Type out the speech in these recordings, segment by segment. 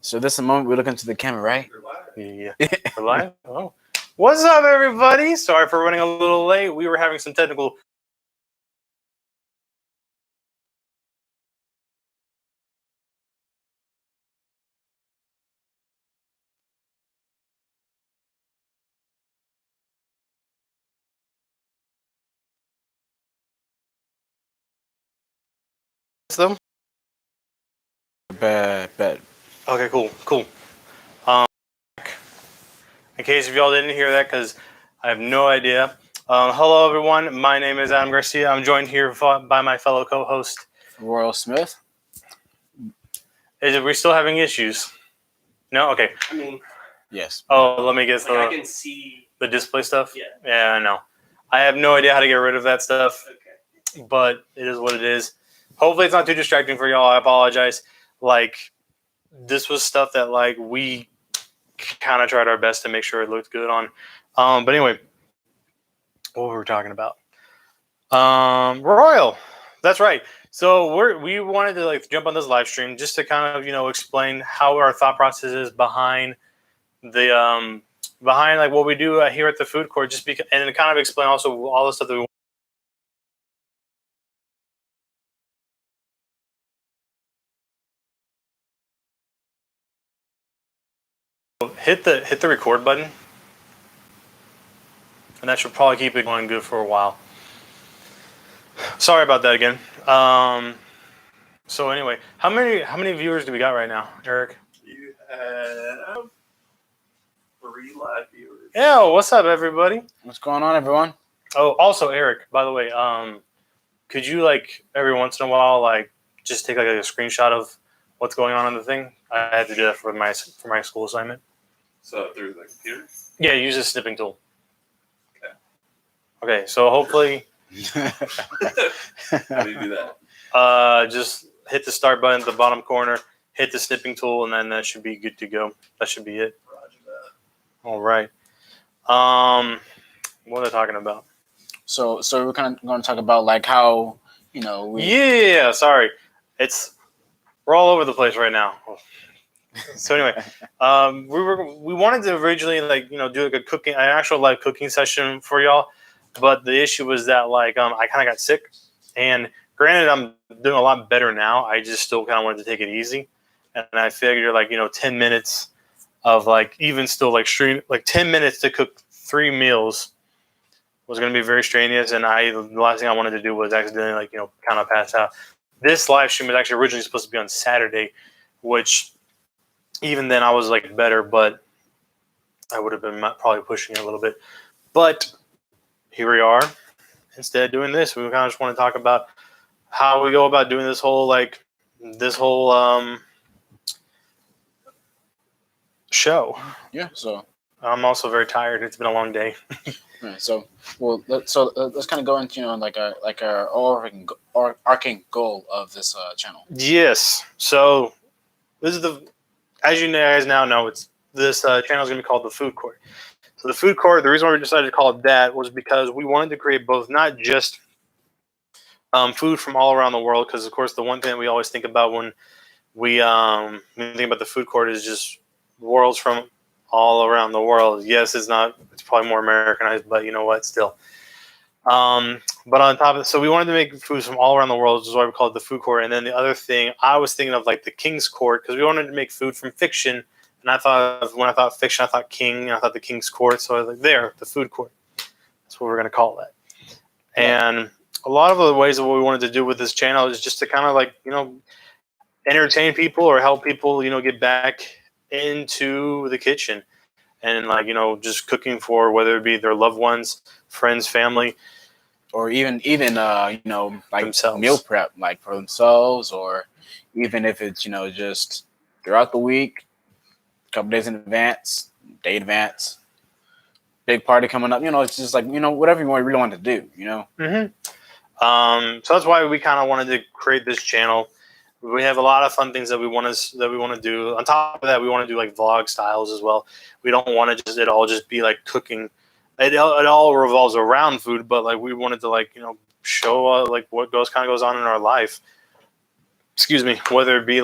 So this is the moment we look into the camera, right? Yeah. We're live? Oh. What's up, everybody? Sorry for running a little late. We were having some technical... them? Bad. Okay, cool. In case if y'all didn't hear that, because I have no idea. Hello, everyone. My name is Adam Garcia. I'm joined here by my fellow co-host, Royal Smith. Are we still having issues? No? Okay. I mean, Yes. Oh, let me get like I can see. the display stuff. Yeah. Yeah, I know. I have no idea how to get rid of that stuff, Okay. but it is what it is. Hopefully, it's not too distracting for y'all. I apologize. This was stuff that we kind of tried our best to make sure it looked good on. But anyway, what were we talking about? Royal. That's right. So we wanted to jump on this live stream just to kind of explain how our thought process is behind the behind what we do here at the food court, just because, and to kind of explain also all the stuff that we hit the record button, and that should probably keep it going good for a while. Sorry about that again. So anyway, how many viewers do we got right now, Eric? You have 3 live viewers. Yeah, what's up, everybody? What's going on, everyone? Oh, also Eric, by the way, could you every once in a while just take a screenshot of what's going on the thing? I had to do that for my school assignment. So through the computer? Yeah, use a snipping tool. Okay. Okay, so hopefully How do you do that? just hit the start button at the bottom corner, hit the snipping tool, and then that should be good to go. That should be it. Roger that. All right. What are they talking about? So we're kind of going to talk about how we. Yeah, sorry. We're all over the place right now. So anyway, we wanted to originally do an actual live cooking session for y'all, but the issue was that I kind of got sick, and granted I'm doing a lot better now. I just still kind of wanted to take it easy, and I figured 10 minutes of even still stream 10 minutes to cook 3 meals was going to be very strenuous, and the last thing I wanted to do was accidentally kind of pass out. This live stream was actually originally supposed to be on Saturday, which even then I was better, but I would have been probably pushing it a little bit. But here we are. Instead of doing this, we kind of just want to talk about how we go about doing this whole show. Yeah. So I'm also very tired. It's been a long day. right, so let's kind of go into our overarching goal of this channel. Yes. So this is as you guys now know, this channel is going to be called the Food Court. So the Food Court, the reason why we decided to call it that was because we wanted to create both not just food from all around the world, because of course the one thing we always think about when we think about the Food Court is just worlds from all around the world. Yes, it's probably more Americanized, but you know what, still. But on top of it, so we wanted to make foods from all around the world, which is why we call it the Food Court. And then the other thing, I was thinking of the King's Court, because we wanted to make food from fiction. And when I thought fiction, I thought king, and I thought the King's Court. So I was the Food Court. That's what we're going to call that. And a lot of the ways of what we wanted to do with this channel is just to kind of entertain people or help people, get back into the kitchen and just cooking for whether it be their loved ones, friends, family, or even themselves. Meal prep for themselves, or even if it's just throughout the week, a couple days in advance, day in advance, big party coming up. It's just whatever you really want to do. So that's why we kind of wanted to create this channel. We have a lot of fun things that we want to do. On top of that, we want to do vlog styles as well. We don't want to it all just be cooking. It all revolves around food, but we wanted to show what goes on in our life. Excuse me, whether it be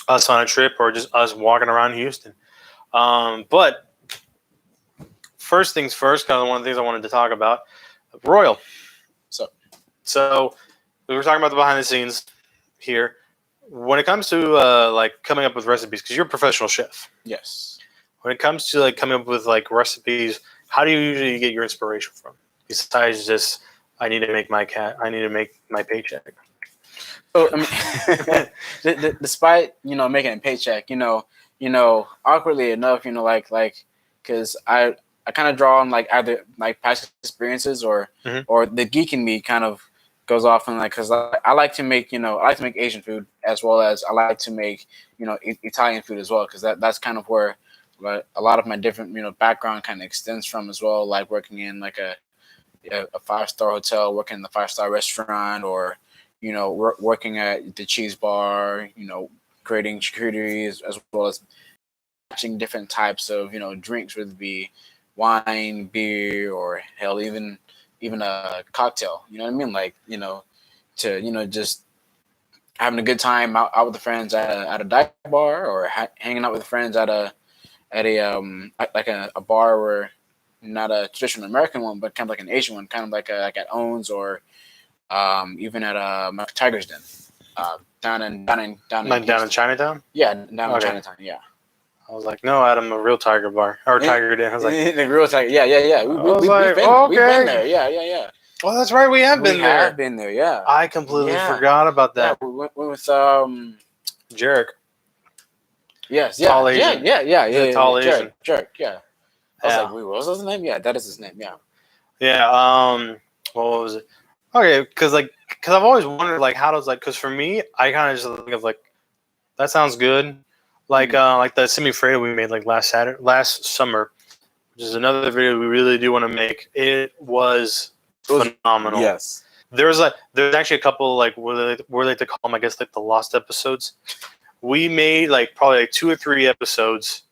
us on a trip or just us walking around Houston. But first things first, kind of one of the things I wanted to talk about, Royal. So we were talking about the behind the scenes here. When it comes to like coming up with recipes, because you're a professional chef. Yes. When it comes to like coming up with like recipes, how do you usually get your inspiration from? Besides just, I need to make my paycheck. So I mean, despite making a paycheck, awkwardly enough, because I kind of draw on like either like past experiences or the geek in me kind of goes off and like because I like to make Asian food as well as I like to make Italian food as well because that's kind of where like a lot of my different background kind of extends from as well, like working in like a 5-star hotel, working in the 5-star restaurant, or working at the cheese bar, creating charcuteries as well as matching different types of drinks, whether it be wine, beer, or hell even a cocktail. You know what I mean? Like to just having a good time out with the friends at a dive bar, or hanging out with friends at a bar where not a traditional American one, but kind of like an Asian one, kind of like at Owens or even at Tiger's Den, down in Chinatown. Yeah, down in Chinatown. Yeah. I was like, no, Adam, a real Tiger bar or Tiger Den. I was like, the real Tiger. Yeah. We've been there. Yeah. Well, that's right. We have been there. Have been there. Yeah. I completely forgot about that. Yeah, we went with Jarek. Yes. Tall Yeah. Asian. Yeah. Tall Asian. Jarek. Yeah. I was like, wait, what was his name? Yeah, that is his name. Yeah. Yeah. What was it? Okay, because I've always wondered how does because for me, I kind of just think of that sounds good, like the semi-Fredo we made last summer, which is another video we really do want to make. It was phenomenal. Yes. There's actually a couple where they like to call them, I guess, the lost episodes. We made probably 2 or 3 episodes.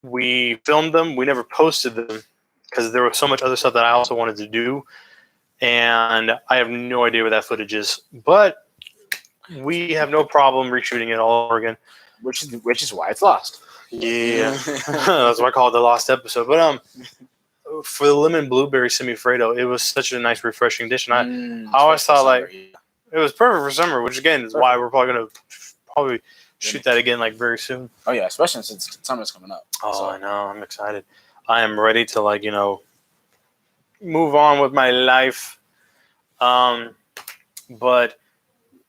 We filmed them. We never posted them because there was so much other stuff that I also wanted to do. And I have no idea where that footage is. But we have no problem reshooting it all over again. Which is why it's lost. Yeah. That's why I call it the lost episode. But for the lemon blueberry semi-Fredo, it was such a nice, refreshing dish. And I always thought it was perfect for summer, which again is why we're probably going to shoot that again very soon. Oh yeah, especially since summer's coming up. Oh, so. I know. I'm excited. I am ready to move on with my life. But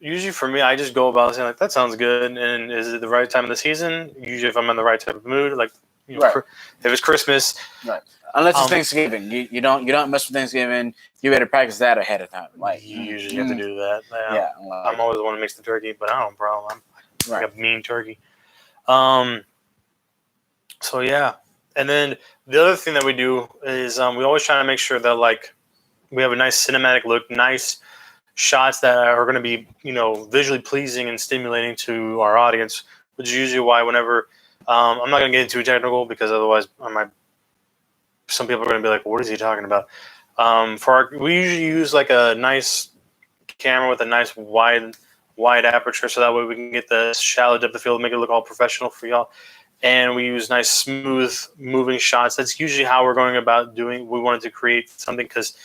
usually for me, I just go about saying that sounds good. And is it the right time of the season? Usually if I'm in the right type of mood, right. If it's Christmas. Right. Unless it's Thanksgiving. You don't mess with Thanksgiving. You better practice that ahead of time. You usually have to do that. Yeah. I'm always the one who makes the turkey, but I don't have a problem. I'm like a mean turkey. So yeah. And then the other thing that we do is we always try to make sure that we have a nice cinematic look, nice shots that are going to be visually pleasing and stimulating to our audience, which is usually why whenever I'm not going to get too technical because otherwise some people are going to be like, what is he talking about? We usually use a nice camera with a nice wide aperture, so that way we can get the shallow depth of field, make it look all professional for y'all. And we use nice, smooth, moving shots. That's usually how we're going about doing. We wanted to create something because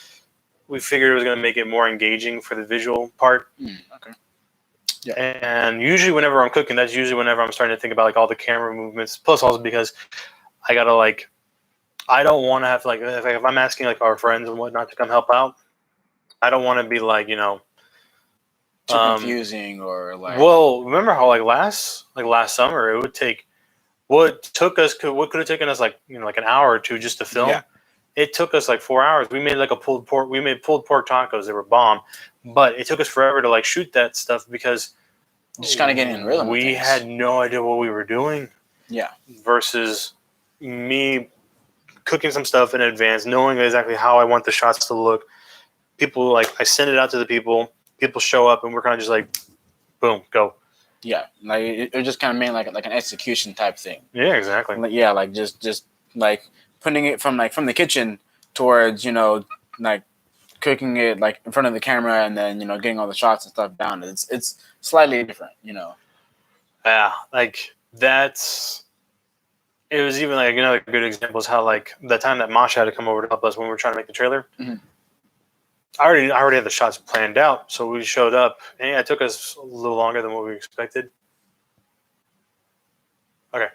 we figured it was going to make it more engaging for the visual part. Okay. Yeah. And usually whenever I'm cooking, that's usually whenever I'm starting to think about all the camera movements. Plus also because I got to I don't want to have if I'm asking our friends and whatnot to come help out, I don't want to be too confusing or Well, remember how last summer it would take what could have taken us an hour or two just to film. Yeah. It took us 4 hours. We made pulled pork. We made pulled pork tacos. They were bomb, but it took us forever to shoot that stuff because just kind of getting in rhythm. We had no idea what we were doing. Yeah. Versus me cooking some stuff in advance, knowing exactly how I want the shots to look. People I send it out to the people. People show up, and we're kind of just boom, go. Yeah, it just kind of made like an execution type thing. Yeah, exactly. Just putting it from the kitchen towards cooking it in front of the camera and then getting all the shots and stuff down. It's slightly different. Yeah, like that's. It was even like another good example is how like the time that Masha had to come over to help us when we were trying to make the trailer. Mhm. I I already had the shots planned out, so we showed up, and yeah, it took us a little longer than what we expected. Okay,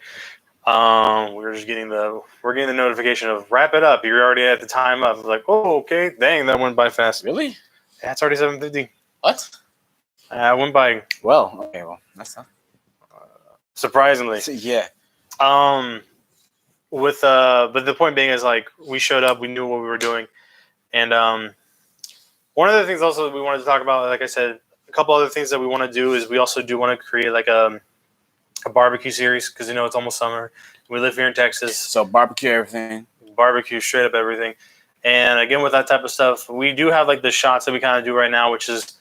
we're getting the notification of wrap it up. You're already at the time up. Like, oh, okay, dang, that went by fast. Really? Yeah, it's already 7:50. What? Went by Well, okay, well, that's not. surprisingly. Yeah. But the point being is like we showed up, we knew what we were doing, and one of the things also that we wanted to talk about, like I said, a couple other things that we want to do is we also do want to create like a barbecue series because it's almost summer. We live here in Texas, So barbecue everything. barbecue straight up everything, and again with that type of stuff, we do have like the shots that we kind of do right now, which is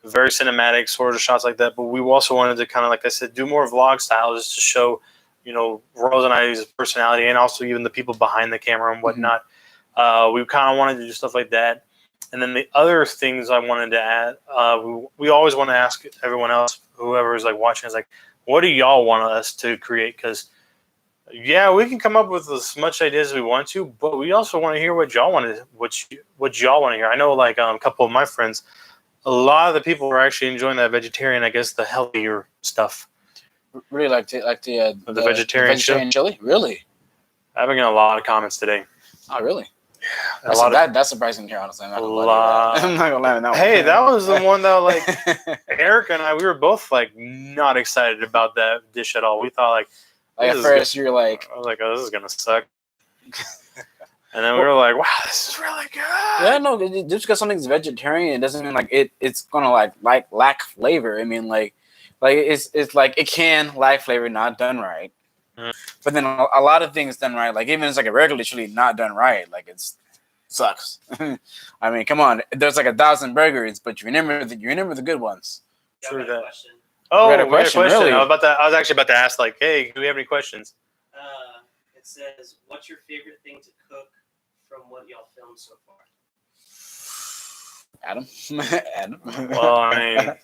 very cinematic sort of shots like that. But we also wanted to kind of, like I said, do more vlog style just to show, Rose and I's personality and also even the people behind the camera and whatnot. We kind of wanted to do stuff like that. And then the other things I wanted to add, we always want to ask everyone else, whoever is like watching, is like, what do y'all want us to create? Because yeah, we can come up with as much ideas as we want to, but we also want to hear what y'all want to what y'all want to hear. I know like a couple of my friends, a lot of the people are actually enjoying that vegetarian, I guess the healthier stuff. Really like the vegetarian chili. Really? I've been getting a lot of comments today. Oh, really? Yeah, That's surprising to hear, honestly. I'm not gonna lie lot. to you. I'm not gonna lie to that one. Hey, that was the one that like Eric and I, we were both like not excited about that dish at all. We thought like at first you're like, I was like, oh, this is gonna suck. And then we were like, wow, this is really good. Yeah, no, just because something's vegetarian, it doesn't mean like it's gonna like lack flavor. I mean like it's like it can lack flavor not done right. But then a lot of things done right, like even it's like a regular chili not done right, like it's sucks. I mean, come on, there's like 1,000 burgers, but you remember the good ones. True that. Question. Oh, we got a question, really? I was actually about to ask, like, hey, do we have any questions? It says, "What's your favorite thing to cook from what y'all filmed so far?" Adam. Well, I mean,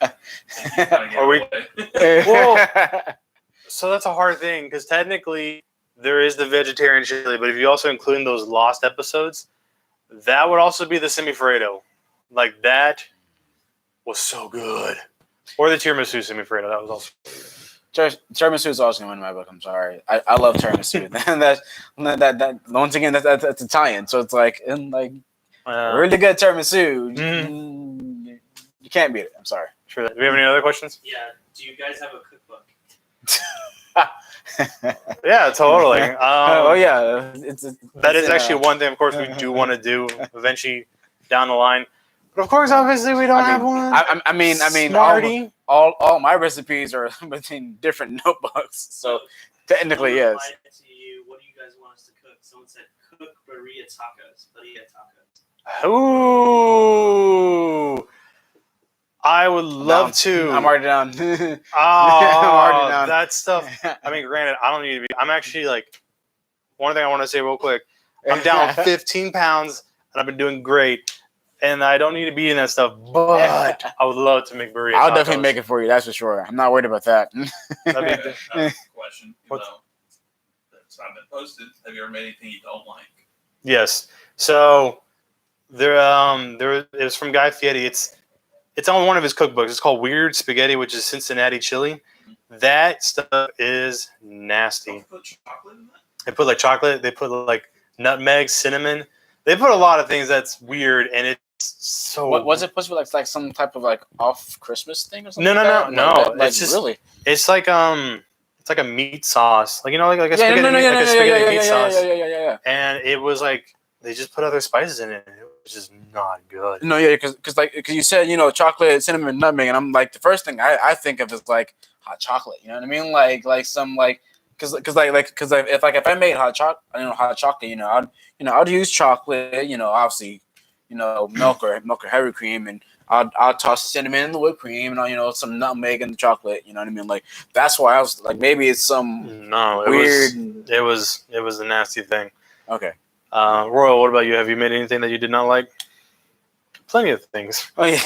are we? Well, So that's a hard thing because technically there is the vegetarian chili, but if you also include those lost episodes, that would also be the semi-Fredo. Like that was so good. Or the tiramisu semi-Fredo. That was also tiramisu is also in my book. I'm sorry. I love tiramisu. that once again that's Italian, so it's like really good tiramisu. You can't beat it. I'm sorry. Sure. Do we have any other questions? Yeah. Do you guys have a cookbook? Yeah, totally. Oh yeah, that is actually one thing. Of course, we do want to do eventually down the line, but of course, obviously, we don't have one. I mean, Smarty. all my recipes are within different notebooks, so technically yes. To you, what do you guys want us to cook? Someone said cook burrito tacos. Ooh. I would love to. I'm already down. Oh, I'm already down. That stuff. I mean, granted, I don't need to be. I'm actually like, one thing I want to say real quick. I'm down 15 pounds, and I've been doing great. And I don't need to be eating that stuff, but I would love to make burritos. I'll definitely make it for you. That's for sure. I'm not worried about that. That's a question. That's not been posted. Have you ever made anything you don't like? Yes. So there is from Guy Fieri. It's on one of his cookbooks. It's called Weird Spaghetti, which is Cincinnati chili. That stuff is nasty. Don't put chocolate in that? They put like chocolate. They put like nutmeg, cinnamon. They put a lot of things that's weird, and it's so. What was it supposed to be like some type of like off Christmas thing or something? No. Like, it's just really. It's like a meat sauce, like like a spaghetti, meat sauce. Yeah. And it was like they just put other spices in it. And it was just not good. No, yeah, because you said chocolate, cinnamon, nutmeg, and I'm like the first thing I think of is like hot chocolate. You know what I mean? Like some like because if I made hot chocolate, I'd use chocolate, obviously, milk or heavy cream, and I'll toss cinnamon in the whipped cream, and some nutmeg in the chocolate. You know what I mean? Like that's why I was like maybe it's some weird. It was a nasty thing. Okay. Royal, what about you? Have you made anything that you did not like? Plenty of things. Oh yeah.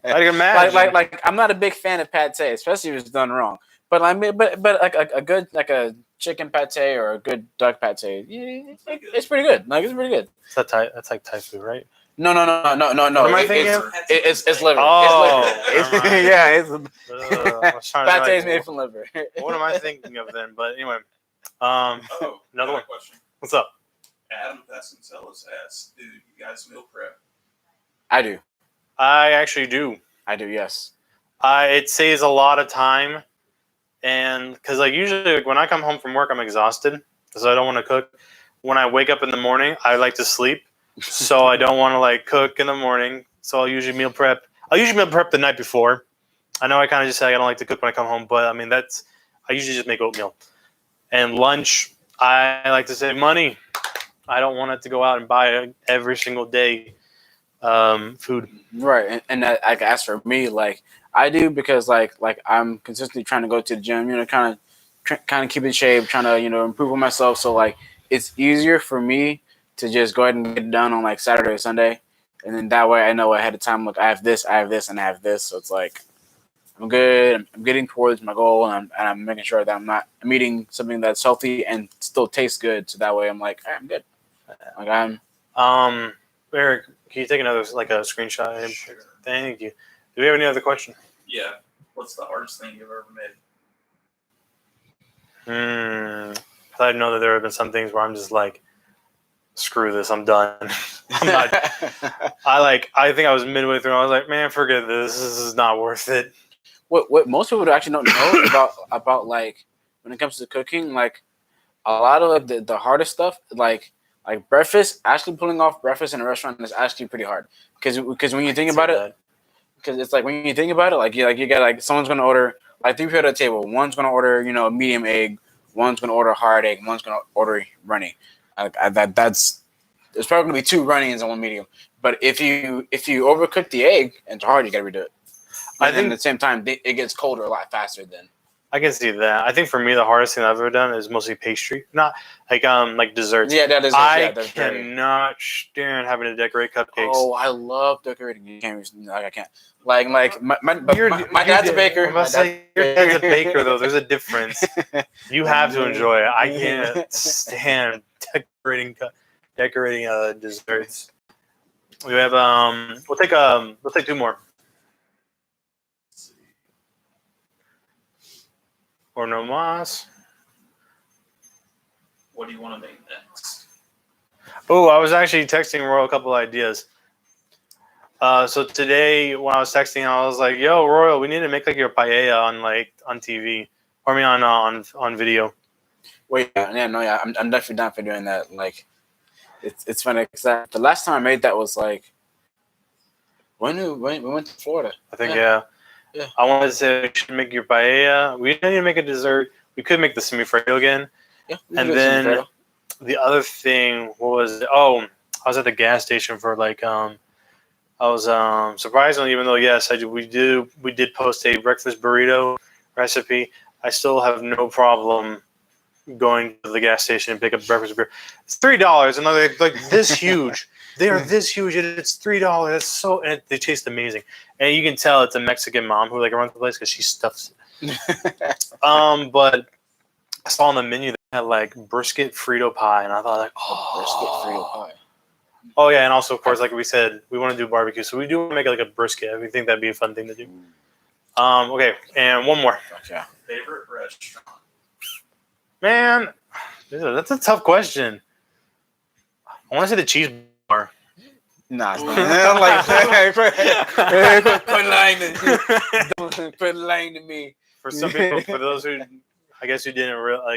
I can imagine. Like I'm not a big fan of pate, especially if it's done wrong. But I mean, but like a good like a chicken pate or a good duck pate, yeah, it's pretty good. Like it's pretty good. That's like Thai food, right? No. What am I thinking of? It's liver. Oh, it's liver. never mind. Yeah, it's I was trying to pate is like, made from liver. what am I thinking of then? But anyway, Oh, another got one. a question. What's up? Adam Vasconcelos asks, "Do you guys meal prep?" I do. I actually do. I do. Yes. It saves a lot of time, and because like usually like, when I come home from work, I'm exhausted, so I don't want to cook. When I wake up in the morning, I like to sleep, so I don't want to like cook in the morning. So I'll usually meal prep. I'll usually meal prep the night before. I know I kind of just say I don't like to cook when I come home, but I mean I usually just make oatmeal. And lunch, I like to save money. I don't want it to go out and buy every single day food. Right, and that, like as for me, like I do because like I'm consistently trying to go to the gym, kind of keep in shape, trying to improve on myself. So like it's easier for me to just go ahead and get it done on like Saturday or Sunday, and then that way I know ahead of time. Look, I have this, and I have this, so it's like I'm good. I'm getting towards my goal, and I'm making sure that I'm eating something that's healthy and still tastes good. So that way I'm like, I'm good. Like Eric, can you take another like a screenshot? Sure. Thank you. Do we have any other question? Yeah. What's the hardest thing you've ever made? I know that there have been some things where I'm just like, screw this, I'm done. I'm not. I think I was midway through. I was like, man, forget this. This is not worth it. What most people actually don't know about like when it comes to cooking, like a lot of like, the hardest stuff, like breakfast, actually pulling off breakfast in a restaurant is actually pretty hard because when you think about it, because it's like when you think about it, like you got like someone's gonna order like 3 people at a table, one's gonna order a medium egg, one's gonna order hard egg, one's gonna order runny. That's there's probably gonna be 2 runnies and 1 medium. But if you overcook the egg and it's hard, you gotta redo it. I think at the same time it gets colder a lot faster then. I can see that. I think for me the hardest thing I've ever done is mostly pastry, not like desserts. Yeah, that is. I cannot stand having to decorate cupcakes. Oh, I love decorating. You can't like I can't. Like my dad's a baker. Your dad's a baker though. There's a difference. You have to enjoy it. I can't stand decorating desserts. We have we'll take 2 more. Or no mas. What do you want to make next? Oh, I was actually texting Royal a couple ideas. So today when I was texting, I was like, "Yo, Royal, we need to make like your paella on TV, or I mean on video." Wait, yeah, I'm definitely down for doing that. Like, it's funny because the last time I made that was like when we went to Florida. I think yeah. I wanted to say we should make your paella. We didn't need to make a dessert. We could make the semifreddo again. Yeah, and then the other thing was I was at the gas station for like I was surprisingly, even though yes we did post a breakfast burrito recipe, I still have no problem going to the gas station and pick up breakfast burrito. It's $3 and they're like this huge. They are this huge and it's $3. That's and they taste amazing. And you can tell it's a Mexican mom who like runs the place because she stuffs it. But I saw on the menu they had like brisket Frito pie, and I thought like, brisket Frito pie. Oh yeah, and also of course, like we said, we want to do barbecue, so we do want to make like a brisket. We think that'd be a fun thing to do. Okay, and one more. Gotcha. Favorite restaurant? Man, that's a tough question. I want to say the cheese bar. Nah, it's not. I'm like, quit lying to me. For some people, for those who, I guess who didn't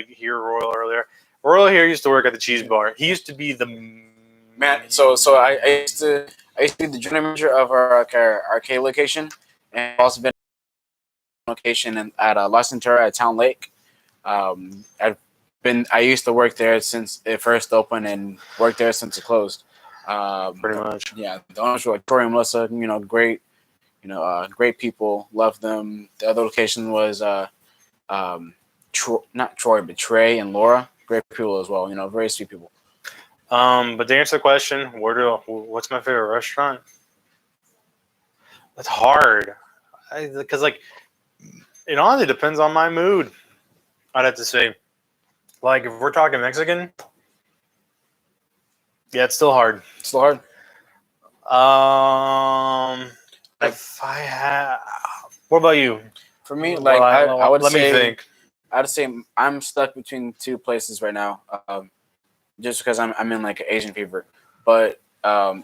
hear Royal earlier, Royal here used to work at the cheese bar. He used to be the man. So I used to be the general manager of our arcade location, and I've also been location at La Centura at Town Lake. I used to work there since it first opened and worked there since it closed. Pretty much. Yeah, the owners were like Tori and Melissa, great, great people, love them. The other location was not Troy, but Trey and Laura, great people as well. Very sweet people. But to answer the question, what's my favorite restaurant? That's hard, because like It honestly depends on my mood. I'd have to say, like, if we're talking Mexican, yeah, it's still hard. Still hard. If I had, what about you? For me, Well, like I would let say, me think. I'd say I'm stuck between two places right now, just because I'm in like an Asian fever. But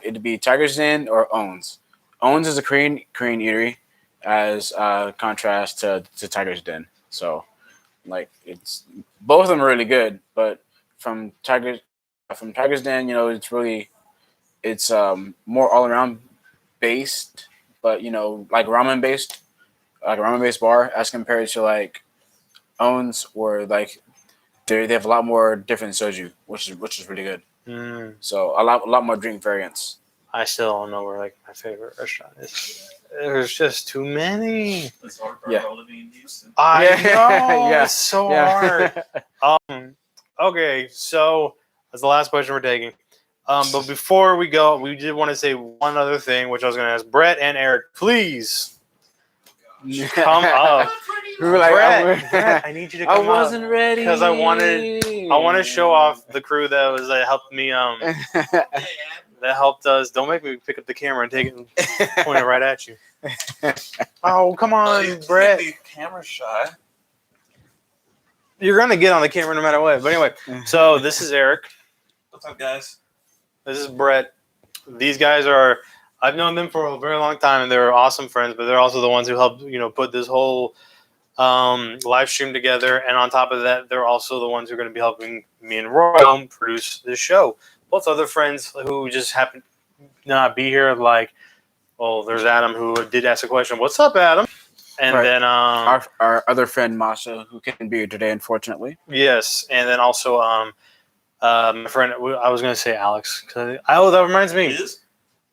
it'd be Tiger's Den or Owens. Owens is a Korean eatery, as contrast to Tiger's Den. So like it's both of them are really good, but from Tiger's Den, it's really it's more all around based, but like like a ramen based bar as compared to like Owens, where like they have a lot more different soju, which is really good. Mm, So a lot more drink variants. I still don't know where like my favorite restaurant is. There's just too many. It's hard for Yeah. living in Houston. I know. Yeah. It's so hard. Okay, so that's the last question we're taking. But before we go, we did want to say one other thing, which I was going to ask Brett and Eric. Please come up. We were like, Brett, I need you to come up. I wasn't ready because I want to show off the crew that helped me. That helped us. Don't make me pick up the camera and take it and point it right at you. Oh, come on, You Brett. can't be camera shy. You're gonna get on the camera no matter what. But anyway, so this is Eric. What's up, guys? This is Brett. These guys are. I've known them for a very long time, and they're awesome friends. But they're also the ones who helped, put this whole live stream together. And on top of that, they're also the ones who are going to be helping me and Roy produce this show. Both other friends who just happen to not be here, like, well, there's Adam who did ask a question. What's up, Adam? And Right. then our other friend Masha, who couldn't be here today, unfortunately. yes, and then also my friend. I was going to say Alex. That reminds me. Is?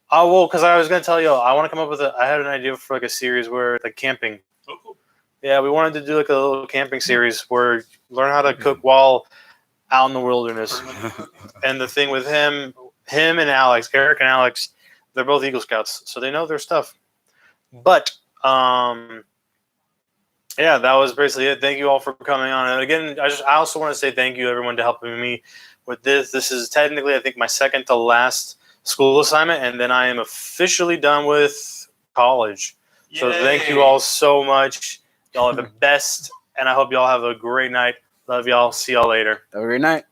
Oh well, because I was going to tell you, I want to come up with I had an idea for like a series where like camping. Oh, cool. Yeah, we wanted to do like a little camping series where learn how to cook while out in the wilderness. And the thing with him and Alex, Eric and Alex, they're both Eagle Scouts, so they know their stuff. But yeah, that was basically it. Thank you all for coming on. And again, I also want to say thank you everyone to helping me with this. This is technically, I think, my second to last school assignment, and then I am officially done with college. So thank you all so much. Y'all are the best, and I hope y'all have a great night. Love y'all. See y'all later. Have a great night.